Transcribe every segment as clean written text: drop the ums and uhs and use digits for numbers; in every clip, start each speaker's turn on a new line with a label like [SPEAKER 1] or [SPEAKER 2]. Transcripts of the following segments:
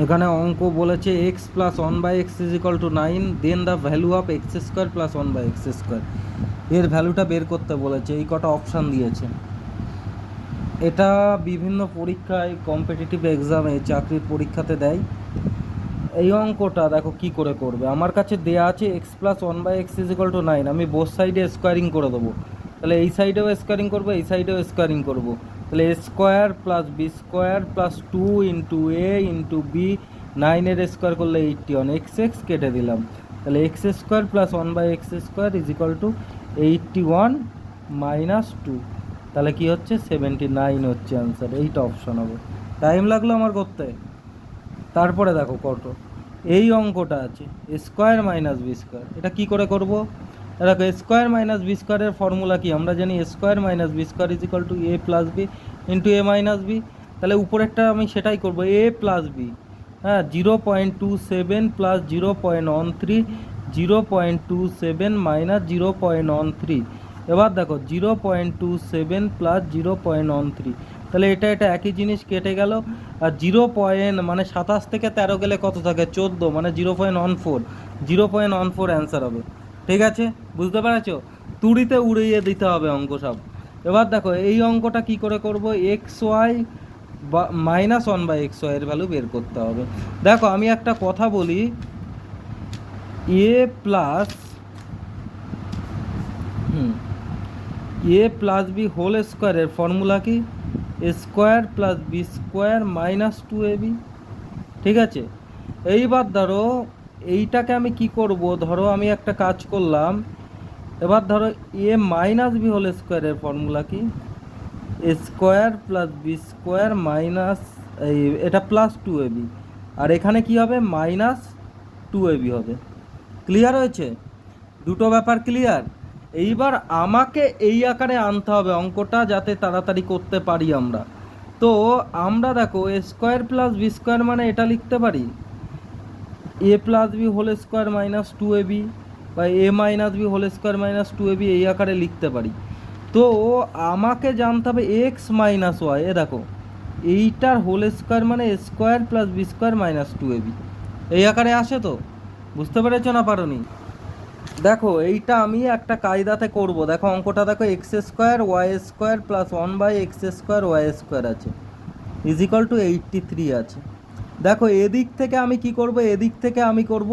[SPEAKER 1] এখানে অঙ্ক বলেছে X plus one by X is equal to 9, then the value of X square plus one by X square, এর ভ্যালুটা বের করতে বলেছে। এই কটা অপশান দিয়েছে। এটা বিভিন্ন পরীক্ষায়, কম্পিটিটিভ এক্সামে, চাকরির পরীক্ষাতে দেয়। এই অঙ্কটা দেখো কি করে করবে। আমার কাছে দেয়া আছে X plus one by X is equal to 9, আমি বোথ সাইডে স্কোয়ারিং করে দেবো। তাহলে এই সাইডেও স্কোয়ারিং করবো, এই সাইডেও স্কোয়ারিং করবো। তাহলে A square plus B square plus 2 into A into B, 9-এর স্কোয়ার করলে 81, এক্স এক্স কেটে দিলাম। তাহলে X square plus one by X square is equal to 81 minus 2। তাহলে কি হচ্ছে 79 হচ্ছে অ্যান্সার। এইটা অপশন হবে। টাইম লাগলো আমার করতে। তারপরে দেখো কত এই অঙ্কটা আছে স্কোয়ার মাইনাস বি স্কোয়ার। এটা কি করে করব? দেখো স্কোয়ার মাইনাস বি স্কোয়ারের ফর্মুলা কি আমরা জানি, square minus B square is equal to A plus B into A minus B. তাহলে উপরেরটা আমি সেটাই করব, এ প্লাস বি। হ্যাঁ, 0.27 প্লাস 0.13, 0.27 মাইনাস 0.13। এবার দেখো 0.27 প্লাস 0.13, তাহলে এটা এটা একই জিনিস, কেটে গেল। আর 0 মানে 27 থেকে 13 গেলে কত থাকে? 14, মানে 0.14, 0.14 অ্যান্সার হবে। ঠিক আছে, বুঝতে পেরেছ? তুড়িতে উড়িয়ে দিতে হবে অঙ্ক সব। এবার দেখো এই অঙ্কটা কি করে করব, এক্স ওয়াই বা minus one by X Y এর ভ্যালু বের করতে হবে। দেখো আমি একটা কথা বলি, A plus A plus B whole স্কোয়ারের ফর্মুলা কি? Square plus B square minus 2ab। ঠিক আছে, এইবার ধরো এইটাকে আমি কি করব, ধরো আমি একটা কাজ করলাম। এবার ধরো এ মাইনাস বি হোল স্কোয়ারের ফর্মুলা কি? Square plus B square minus এটা প্লাস 2ab, আর এখানে কি হবে? মাইনাস 2ab হবে। ক্লিয়ার হয়েছে? দুটো ব্যাপার ক্লিয়ার। এইবার আমাকে এই আকারে আনতে হবে অঙ্কটা, যাতে তাড়াতাড়ি করতে পারি আমরা। তো আমরা দেখো স্কোয়ার প্লাস বি স্কোয়ার মানে এটা লিখতে পারি A plus B whole square minus 2ab, বা A minus B whole square minus 2ab, এই আকারে লিখতে পারি। তো আমাকে জানতে হবে এক্স মাইনাস ওয়াই। এ দেখো এইটার হোল স্কোয়ার মানে square plus B square minus 2ab, এই আকারে আসে। তো বুঝতে পেরেছো না পারোনি? দেখো এইটা আমি একটা কায়দাতে করব। দেখো অঙ্কটা দেখো X square Y square plus one by X square Y square আছে, ইজ ইকাল টু 83 আছে। দেখো এদিক থেকে আমি কি করব, এদিক থেকে আমি করব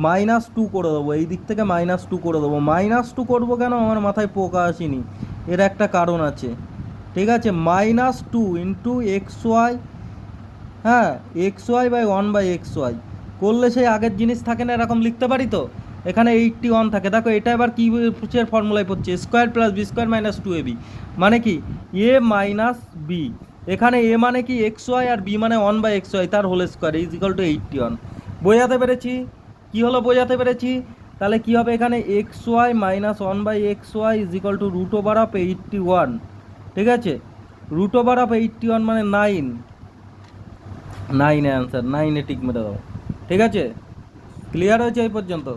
[SPEAKER 1] -2 করে দেবো, এই দিক থেকে -2 করে দেবো। -2 করবো কেন? আমার মাথায় পোকা আসেনি, এর একটা কারণ আছে। ঠিক আছে, -2 ইন্টু এক্স ওয়াই, হ্যাঁ X Y by one by X Y করলে সেই আগের জিনিস থাকে না, এরকম লিখতে পারি। তো এখানে 81 থাকে। দেখো এটা এবার কি ফর্মুলায় পড়ছে? Square plus B square minus 2ab, মানে কি এ মাইনাস বি। এখানে এ মানে কি এক্স ওয়াই, আর বি মানে ওয়ান বাই এক্স ওয়াই, তার whole square is equal to 81। বোঝাতে পেরেছি? কি হলো বোঝাতে পেরেছি? তাহলে কি হবে এখানে? X Y minus one by X Y is equal to root over of 81। ঠিক আছে, রুট ওভার অফ 81 মানে 9, 9 অ্যান্সার, 9-এ টিক মেরে দাও। ঠিক আছে, ক্লিয়ার হয়েছে এই পর্যন্ত?